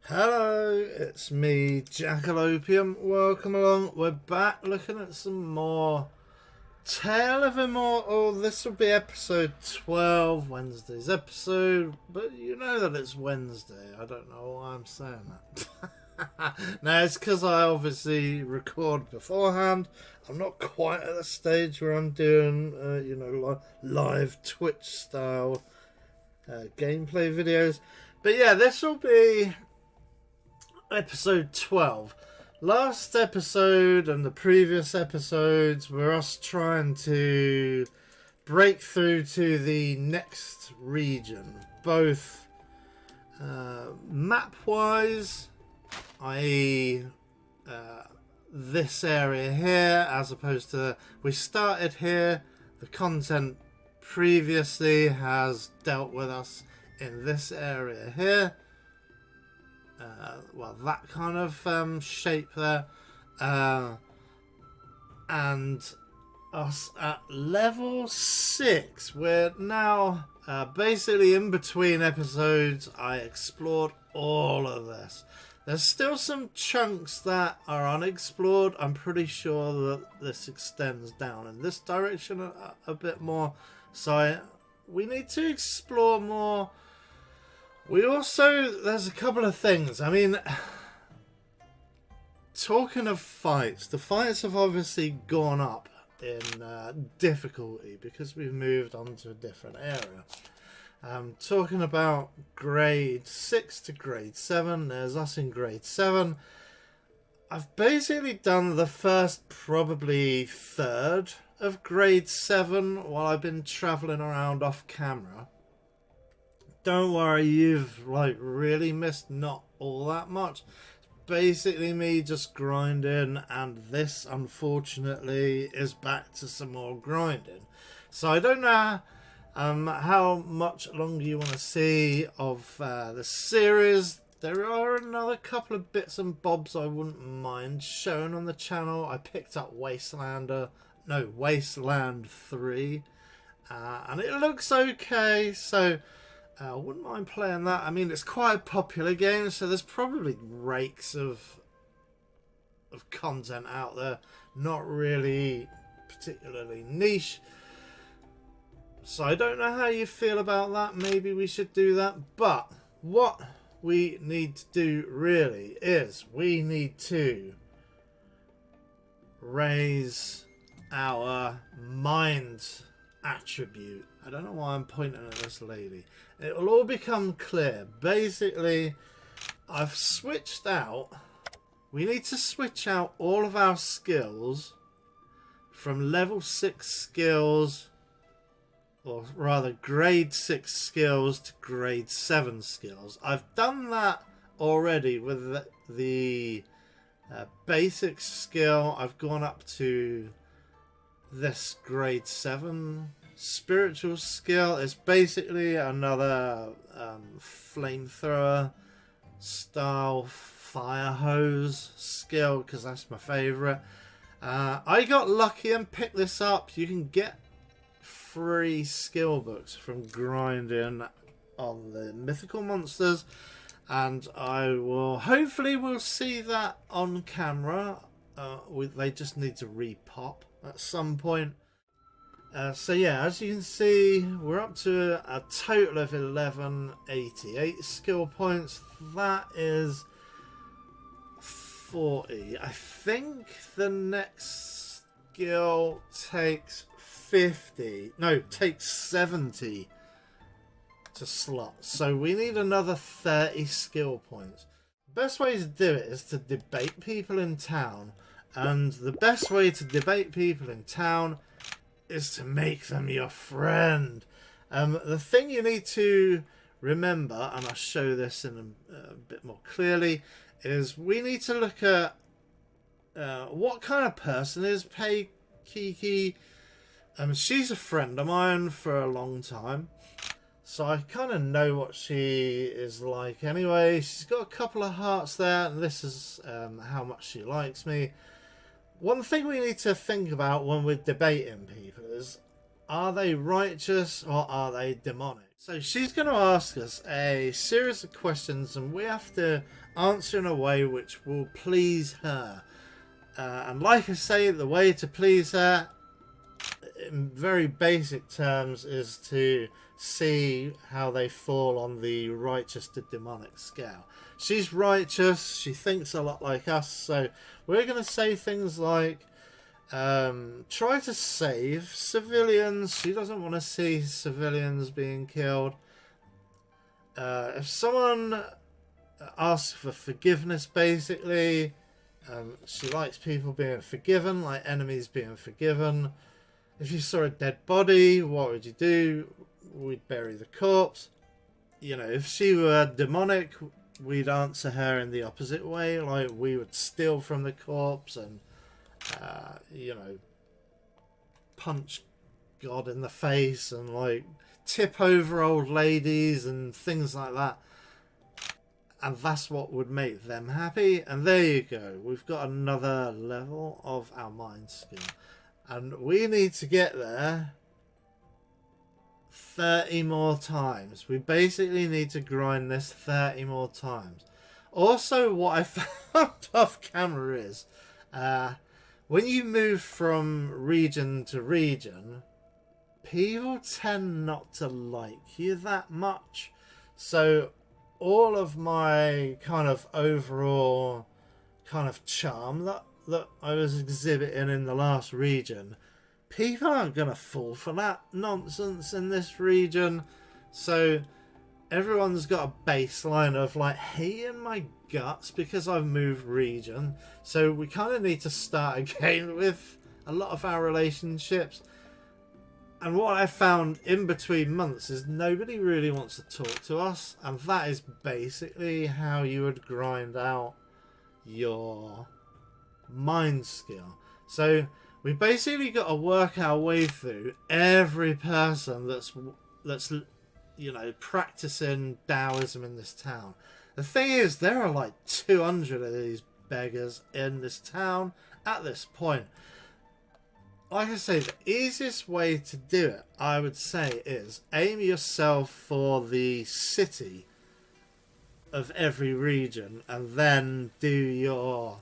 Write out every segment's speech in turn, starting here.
Hello, it's me, Jack-a-Lopium. Welcome along. We're back looking at some more Tale of Immortal. This will be episode 12, Wednesday's episode. But you know that it's Wednesday. I don't know why I'm saying that. No, it's because I obviously record beforehand. I'm not quite at the stage where I'm doing, live Twitch style gameplay videos. But yeah, this will be episode 12. Last episode and the previous episodes were us trying to break through to the next region, both map wise, i.e. This area here, as opposed to we started here. The content previously has dealt with us in this area here. That kind of shape there, and us at level 6. We're now basically in between episodes. I explored all of this. There's still some chunks that are unexplored. I'm pretty sure that this extends down in this direction a bit more, so we need to explore more. We also, there's a couple of things. I mean, talking of fights, the fights have obviously gone up in difficulty because we've moved on to a different area. Talking about grade 6 to grade 7, there's us in grade 7. I've basically done the first probably third of grade 7 while I've been travelling around off camera. Don't worry, you've really missed not all that much. It's basically me just grinding, and this unfortunately is back to some more grinding. So I don't know how much longer you want to see of the series. There are another couple of bits and bobs I wouldn't mind showing on the channel. I picked up Wasteland 3, and it looks okay, so I wouldn't mind playing that. I mean, it's quite a popular game, so there's probably rakes of content out there, not really particularly niche. So I don't know how you feel about that. Maybe we should do that. But what we need to do really is we need to raise our mind attribute. I don't know why I'm pointing at this lady. It will all become clear. Basically, I've switched out. We need to switch out all of our skills from level 6 skills, or rather grade 6 skills, to grade 7 skills. I've done that already with the basic skill. I've gone up to this grade 7 spiritual skill. Is basically another flamethrower style fire hose skill, because that's my favorite. I got lucky and picked this up. You can get free skill books from grinding on the mythical monsters, and I will hopefully we'll see that on camera. They just need to repop at some point. So yeah, as you can see, we're up to a total of 1188 skill points. That is 40. I think the next skill takes 70 to slot. So we need another 30 skill points. The best way to do it is to debate people in town. And the best way to debate people in town is to make them your friend. The thing you need to remember, and I'll show this in a bit more clearly, is we need to look at what kind of person is Pei Kiki. She's a friend of mine for a long time, so I kind of know what she is like anyway. She's got a couple of hearts there, and this is how much she likes me. One thing we need to think about when we're debating people is Are they righteous or are they demonic? So she's going to ask us a series of questions, and we have to answer in a way which will please her. And like I say, the way to please her, in very basic terms, is to see how they fall on the righteous to demonic scale. She's righteous, she thinks a lot like us, so we're going to say things like, try to save civilians. She doesn't want to see civilians being killed. If someone asks for forgiveness, basically, she likes people being forgiven, like enemies being forgiven. If you saw a dead body, what would you do? We'd bury the corpse. You know, if she were demonic, we'd answer her in the opposite way, like we would steal from the corpse and you know, punch God in the face and like tip over old ladies and things like that. And that's what would make them happy. And there you go. We've got another level of our mind skill. And we need to get there 30 more times. We basically need to grind this 30 more times. Also, what I found off camera is, when you move from region to region, people tend not to like you that much. So all of my kind of overall kind of charm that I was exhibiting in the last region, people aren't going to fall for that nonsense in this region. So everyone's got a baseline of like hating my guts because I've moved region. So we kind of need to start again with a lot of our relationships. And what I found in between months is nobody really wants to talk to us. And that is basically how you would grind out your mind skill. So we basically got to work our way through every person that's you know, practicing Taoism in this town. The thing is, there are like 200 of these beggars in this town at this point. Like I say, the easiest way to do it, I would say, is aim yourself for the city of every region and then do your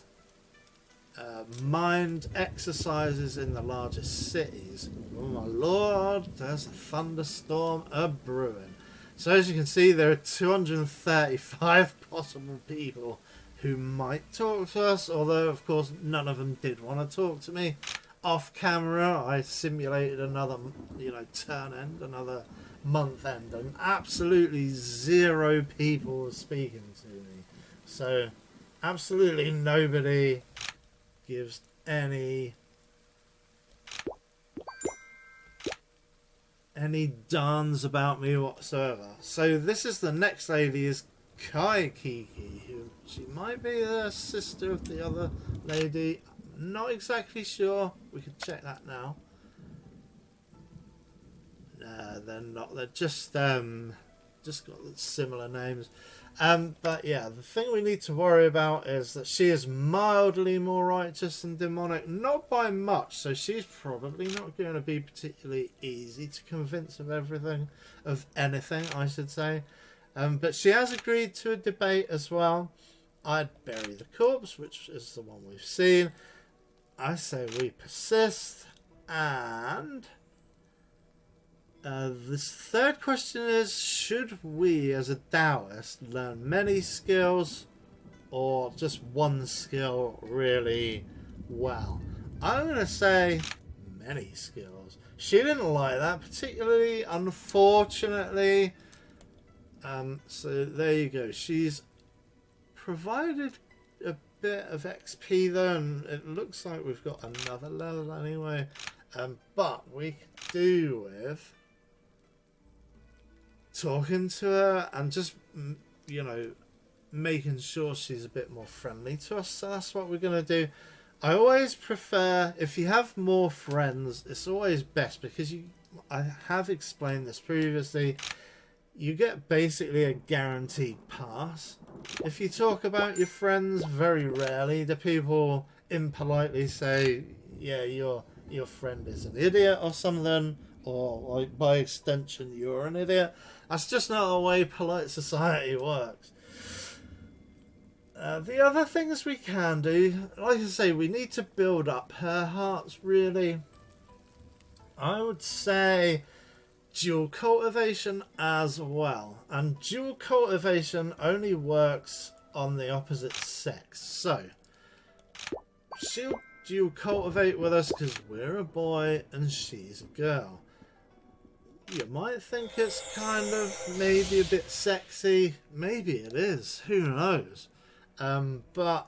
mind exercises in the largest cities. Oh my lord, there's a thunderstorm a-brewing. So as you can see, there are 235 possible people who might talk to us, although of course none of them did want to talk to me. Off camera, I simulated another, you know, turn end, another month end, and absolutely zero people were speaking to me. So absolutely nobody gives any darns about me whatsoever. So this is the next lady, is Kai Kiki, who she might be the sister of the other lady. Not exactly sure. We can check that now. They're not. They're just got similar names. But yeah, the thing we need to worry about is that she is mildly more righteous than demonic, not by much. So she's probably not going to be particularly easy to convince of anything, I should say. But she has agreed to a debate as well. I'd bury the corpse, which is the one we've seen. I say we persist, and this third question is, should we as a Taoist learn many skills or just one skill really well? I'm going to say many skills. She didn't like that particularly, unfortunately. So there you go. She's provided a bit of XP though, and it looks like we've got another level anyway. But we could do with talking to her and just, you know, making sure she's a bit more friendly to us. So that's what we're going to do. I always prefer, if you have more friends, it's always best, because I have explained this previously, you get basically a guaranteed pass. If you talk about your friends, very rarely do people impolitely say, yeah, your friend is an idiot or something, or like by extension you're an idiot. That's just not the way polite society works. The other things we can do, like I say, we need to build up her hearts really. I would say dual cultivation as well, and dual cultivation only works on the opposite sex. So she'll dual cultivate with us because we're a boy and she's a girl. You might think it's kind of maybe a bit sexy, maybe it is, who knows, but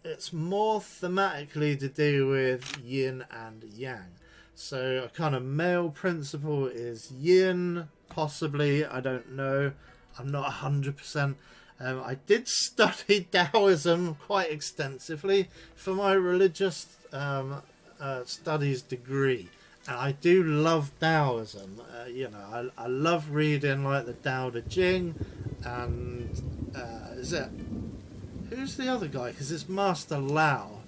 it's more thematically to do with yin and yang. So a kind of male principle is yin, possibly, I don't know, I'm not 100%. I did study Taoism quite extensively for my religious studies degree, and I do love Taoism. You know, I love reading like the Tao Te Ching, and who's the other guy? Because it's Master Lao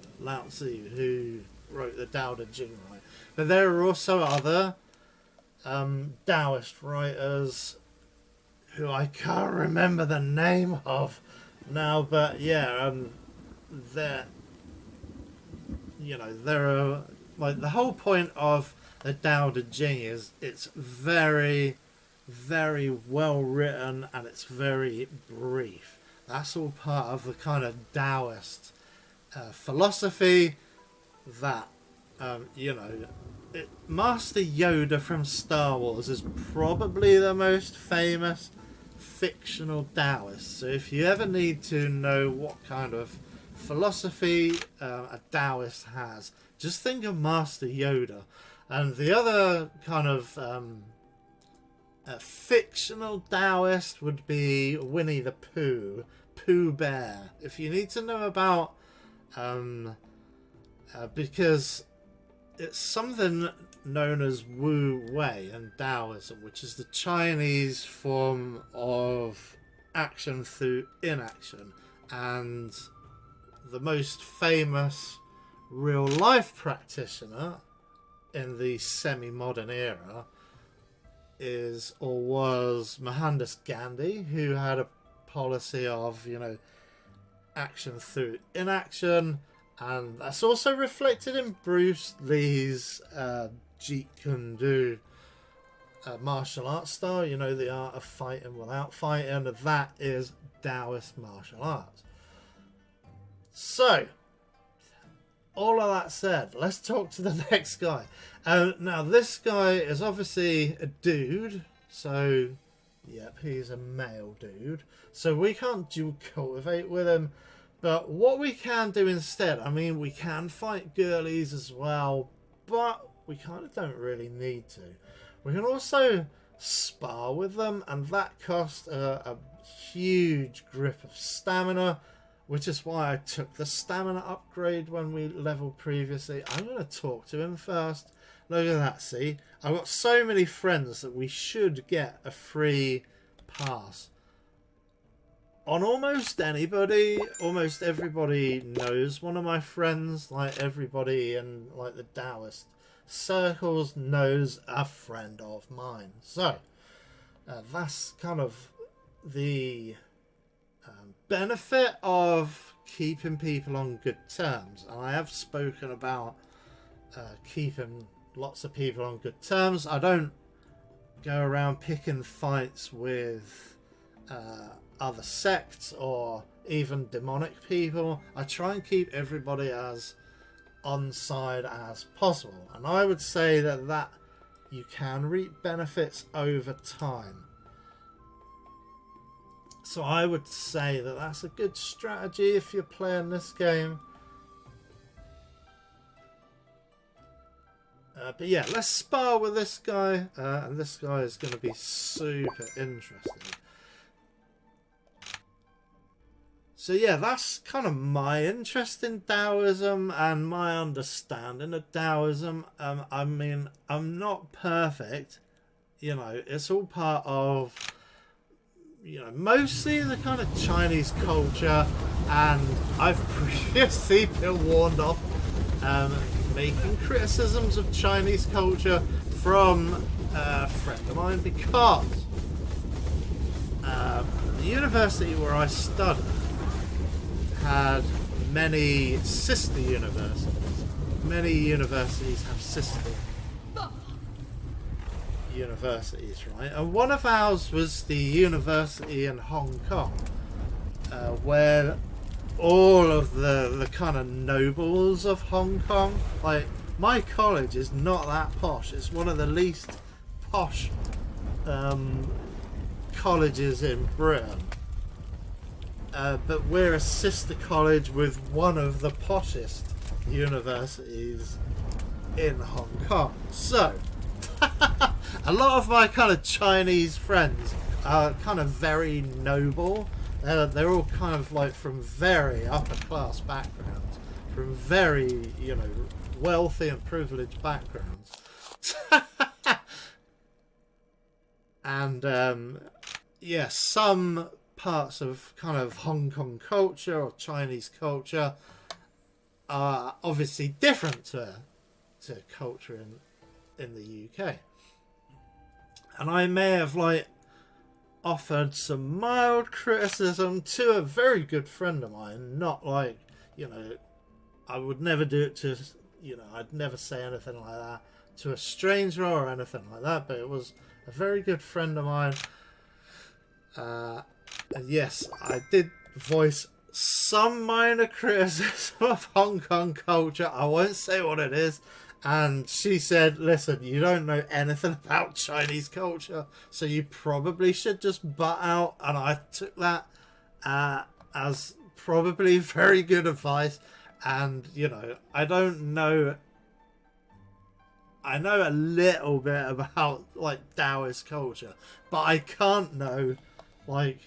Tzu who wrote the Tao Te Ching, right? But there are also other Taoist writers who I can't remember the name of now, but yeah, there are, like, the whole point of the Tao Te Ching is it's very, very well written and it's very brief. That's all part of the kind of Taoist philosophy that, Master Yoda from Star Wars is probably the most famous fictional Taoist. So if you ever need to know what kind of philosophy a Taoist has, just think of Master Yoda. And the other kind of a fictional Taoist would be Winnie the Pooh, Pooh Bear. If you need to know about, because it's something known as Wu Wei in Taoism, which is the Chinese form of action through inaction, and the most famous real life practitioner in the semi-modern era is or was Mohandas Gandhi, who had a policy of, action through inaction. And that's also reflected in Bruce Lee's Jeet Kune Do martial arts style, the art of fighting without fighting, and that is Taoist martial arts. So, all of that said, let's talk to the next guy. Now, this guy is obviously a dude, so, yep, he's a male dude. So we can't dual cultivate with him. But what we can do instead, we can fight girlies as well, but we kind of don't really need to. We can also spar with them, and that costs a huge grip of stamina, which is why I took the stamina upgrade when we leveled previously. I'm going to talk to him first. Look at that, see? I've got so many friends that we should get a free pass on almost anybody. Almost everybody knows one of my friends. Like, everybody in like the Taoist circles knows a friend of mine. So that's kind of the benefit of keeping people on good terms. And I have spoken about keeping lots of people on good terms. I don't go around picking fights with other sects or even demonic people. I try and keep everybody as on side as possible, and I would say that you can reap benefits over time. So I would say that that's a good strategy if you're playing this game. But yeah, let's spar with this guy, and this guy is going to be super interesting. So yeah, that's kind of my interest in Taoism and my understanding of Taoism. I'm not perfect, it's all part of, mostly the kind of Chinese culture, and I've previously been warned off making criticisms of Chinese culture from a friend of mine because the university where I studied had many sister universities. Many universities have sister universities, right? And one of ours was the university in Hong Kong, where all of the kind of nobles of Hong Kong, like my college is not that posh. It's one of the least posh colleges in Britain. But we're a sister college with one of the poshest universities in Hong Kong. So, a lot of my kind of Chinese friends are kind of very noble. They're all kind of like from very upper class backgrounds, from very, you know, wealthy and privileged backgrounds. And yeah, some parts of kind of Hong Kong culture or Chinese culture are obviously different to culture in the UK. And I may have like offered some mild criticism to a very good friend of mine, not like, you know, I would never do it to, you know, I'd never say anything like that to a stranger or anything like that, but it was a very good friend of mine. And yes, I did voice some minor criticism of Hong Kong culture. I won't say what it is. And she said, listen, you don't know anything about Chinese culture, so you probably should just butt out. And I took that as probably very good advice. And, you know, I don't know. I know a little bit about, like, Taoist culture, but I can't know, like,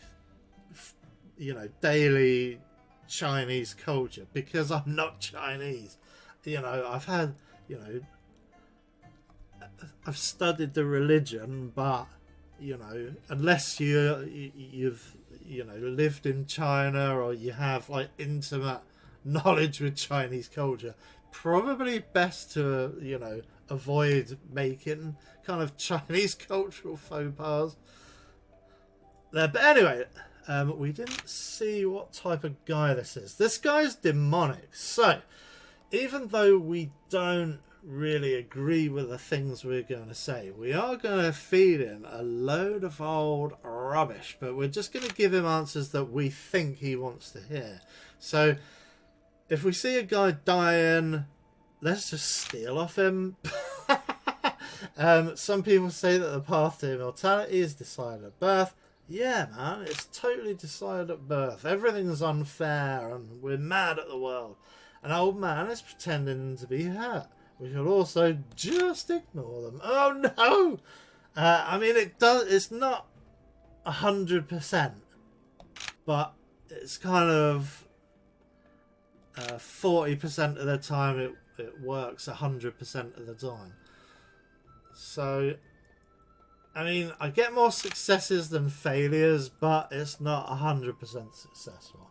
you know, daily Chinese culture because I'm not Chinese. You know, I've had, you know, I've studied the religion, but, you know, unless you've, you know, lived in China or you have, like, intimate knowledge with Chinese culture, probably best to, you know, avoid making kind of Chinese cultural faux pas there. But anyway, we didn't see what type of guy this is. This guy's demonic. So, even though we don't really agree with the things we're going to say, we are going to feed him a load of old rubbish, but we're just going to give him answers that we think he wants to hear. So, if we see a guy dying, let's just steal off him. Some people say that the path to immortality is decided at birth. Yeah, man, it's totally decided at birth. Everything's unfair and we're mad at the world. An old man is pretending to be hurt. We should also just ignore them. Oh no! I mean, it's not 100%, but it's kind of 40% of the time it works 100% of the time. So, I mean, I get more successes than failures, but it's not 100% successful.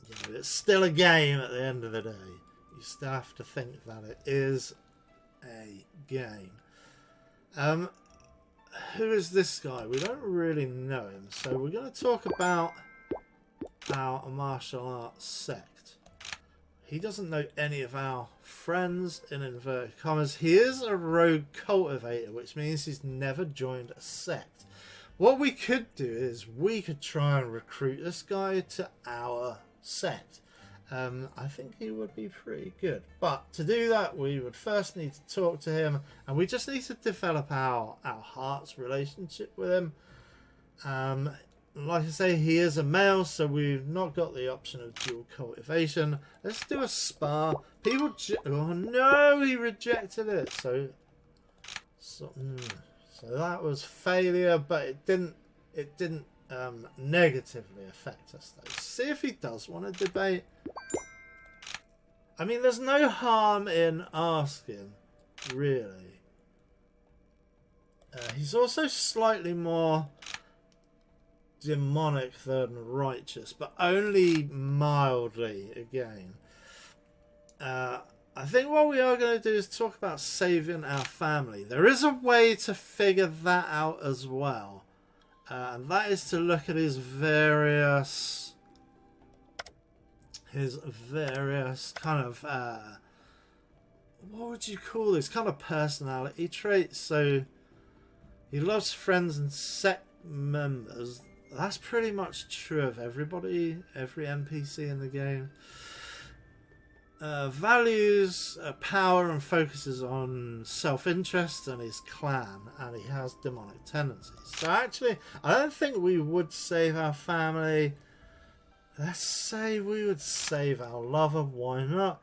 You know, it's still a game at the end of the day. You still have to think that it is a game. Who is this guy? We don't really know him, so we're going to talk about our martial arts sect. He doesn't know any of our friends, in inverted commas. He is a rogue cultivator, which means he's never joined a sect. What we could do is we could try and recruit this guy to our sect. I think he would be pretty good. But to do that, we would first need to talk to him, and we just need to develop our heart's relationship with him. Like I say, he is a male, so we've not got the option of dual cultivation. Let's do a spar. People, oh no, he rejected it. So that was failure, but it didn't negatively affect us though. See if he does want to debate. I mean, there's no harm in asking, really. He's also slightly more demonic than righteous, but only mildly again. I I think what we are going to do is talk about saving our family. There is a way to figure that out as well. And that is to look at his various kind of, what would you call this? Kind of personality traits. So he loves friends and sect members. That's pretty much true of everybody, every NPC in the game. Values power and focuses on self-interest and his clan, and he has demonic tendencies. So actually, I don't think we would save our family. Let's say we would save our lover. Why not?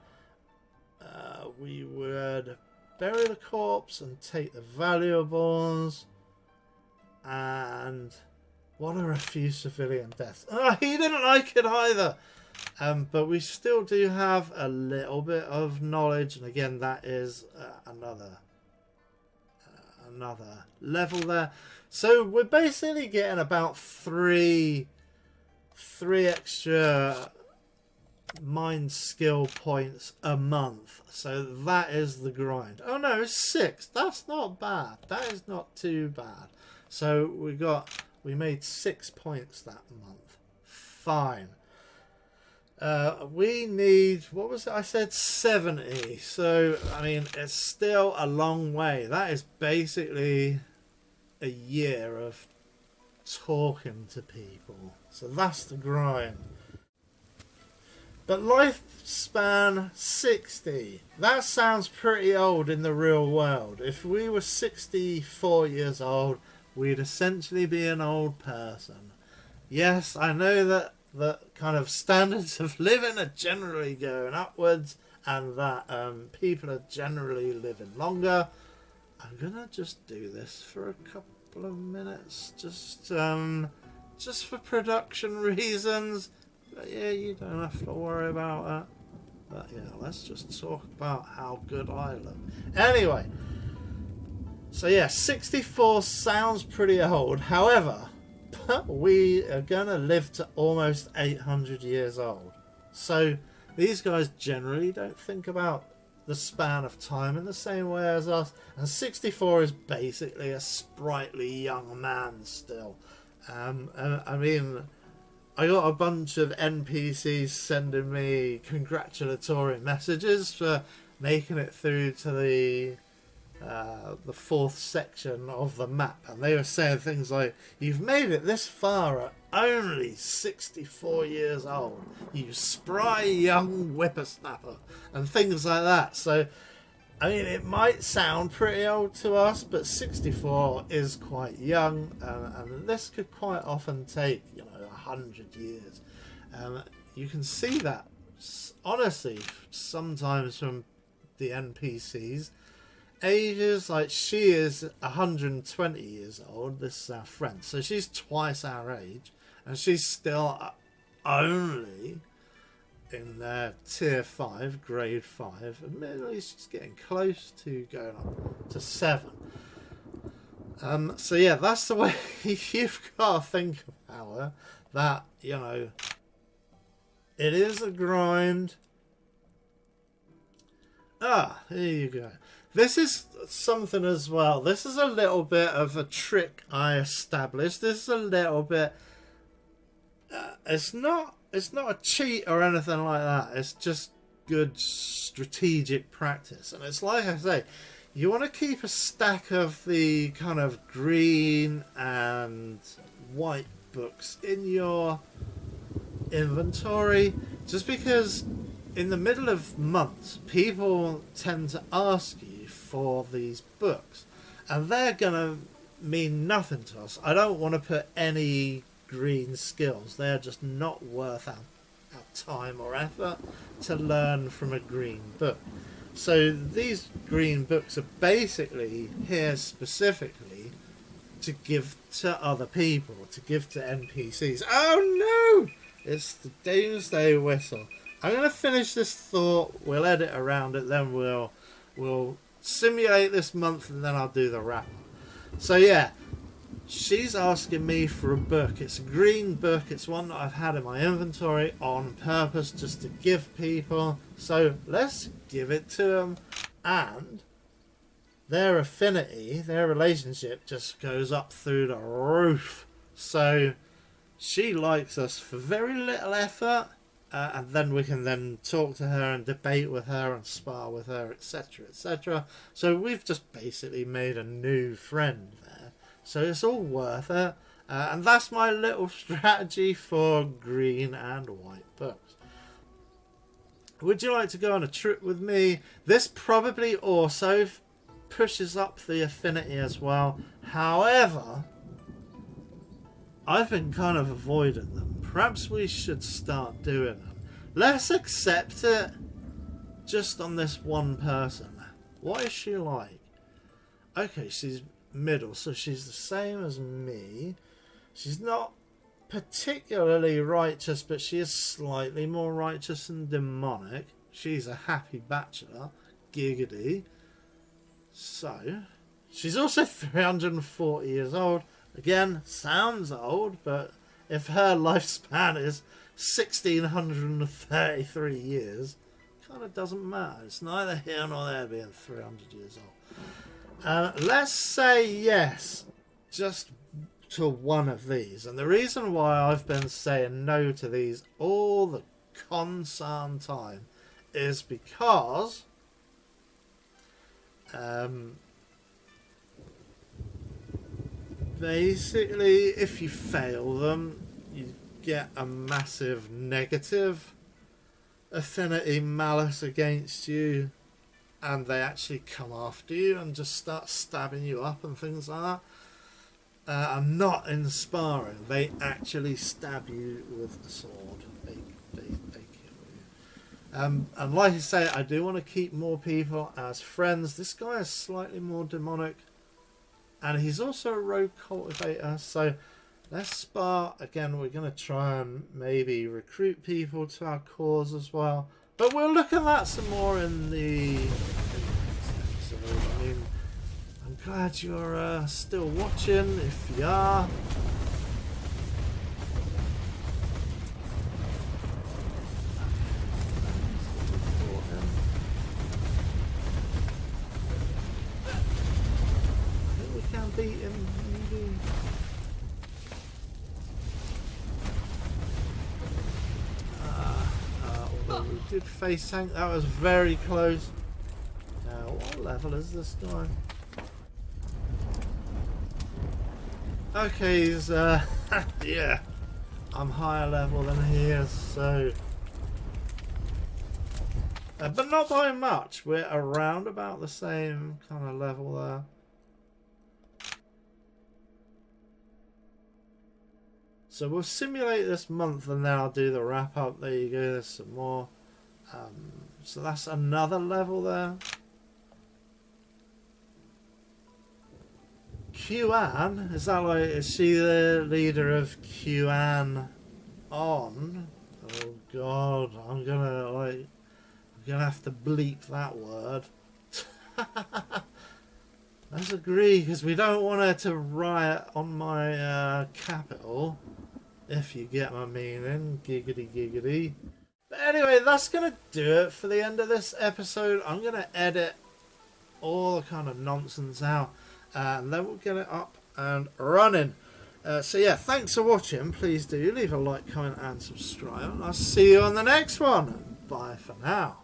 We would bury the corpse and take the valuables. And what are a few civilian deaths? Oh, he didn't like it either. But we still do have a little bit of knowledge, and again, that is another level there. So we're basically getting about three extra mind skill points a month. So that is the grind. Oh no, it's 6. That's not bad. That is not too bad. So we made 6 points that month. Fine. We need, what was it? I said 70. So, I mean, it's still a long way. That is basically a year of talking to people. So that's the grind. But lifespan 60. That sounds pretty old in the real world. If we were 64 years old, we'd essentially be an old person. Yes, I know that kind of standards of living are generally going upwards, and that people are generally living longer. I'm gonna just do this for a couple of minutes, just for production reasons. But yeah, you don't have to worry about that. But yeah, let's just talk about how good I look. Anyway, so yeah, 64 sounds pretty old. However, we are going to live to almost 800 years old. So these guys generally don't think about the span of time in the same way as us. And 64 is basically a sprightly young man still. And I mean, I got a bunch of NPCs sending me congratulatory messages for making it through to the 4th section of the map, and they were saying things like, "You've made it this far at only 64 years old, you spry young whippersnapper," and things like that. So I mean, it might sound pretty old to us, but 64 is quite young, and this could quite often take 100 years. You can see that honestly sometimes from the NPCs ages. Like, she is 120 years old, this is our friend, so she's twice our age, and she's still only in tier 5, grade 5. Admittedly, she's getting close to going up to 7. So yeah, that's the way you've got to think about her, that it is a grind. Here you go. This is something as well. This is a little bit of a trick I established. This is a little bit... It's not a cheat or anything like that. It's just good strategic practice. And it's like I say, you want to keep a stack of the kind of green and white books in your inventory, just because in the middle of months, people tend to ask you for these books, and they're gonna mean nothing to us. I don't want to put any green skills. They're just not worth our time or effort to learn from a green book. So these green books are basically here specifically to give to other people, to give to NPCs. Oh no! It's the doomsday whistle. I'm going to finish this thought, we'll edit around it, then we'll simulate this month, and then I'll do the wrap. So yeah, she's asking me for a book. It's a green book. It's one that I've had in my inventory on purpose just to give people. So let's give it to them. And their affinity, their relationship just goes up through the roof. So she likes us for very little effort. And then we can then talk to her and debate with her and spar with her, etc, etc. So we've just basically made a new friend there. So it's all worth it. And that's my little strategy for green and white books. Would you like to go on a trip with me? This probably also pushes up the affinity as well. However, I've been kind of avoiding them. Perhaps we should start doing them. Let's accept it just on this one person. What is she like? Okay, she's middle, so she's the same as me. She's not particularly righteous, but she is slightly more righteous and demonic. She's a happy bachelor. Giggity. So, she's also 340 years old. Again, sounds old, but if her lifespan is 1633 years, kind of doesn't matter. It's neither here nor there being 300 years old. Let's say yes, just to one of these. And the reason why I've been saying no to these all the concern time is because basically if you fail them, you get a massive negative affinity malice against you, and they actually come after you and just start stabbing you up and things like that. And not inspiring. They actually stab you with a sword. They kill you. And like I say, I do want to keep more people as friends. This guy is slightly more demonic, and he's also a rogue cultivator. So let's spar. Again, we're going to try and maybe recruit people to our cause as well. But we'll look at that some more in the next episode. I mean, I'm glad you're still watching, if you are. I think we can beat him, maybe. Although we did face tank, that was very close. Now, what level is this guy? Okay, he's yeah, I'm higher level than he is, so but not by much. We're around about the same kind of level there. So we'll simulate this month and then I'll do the wrap up. There you go, there's some more. So that's another level there. QAn, is that like, is she the leader of QAn on? Oh god, I'm gonna have to bleep that word. Let's agree, because we don't want her to riot on my capital, if you get my meaning. Giggity giggity. But anyway, that's gonna do it for the end of this episode. I'm gonna edit all the kind of nonsense out, and then we'll get it up and running. So yeah, thanks for watching. Please do leave a like, comment and subscribe, and I'll see you on the next one. Bye for now.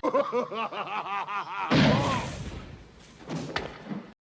Ha ha ha ha ha!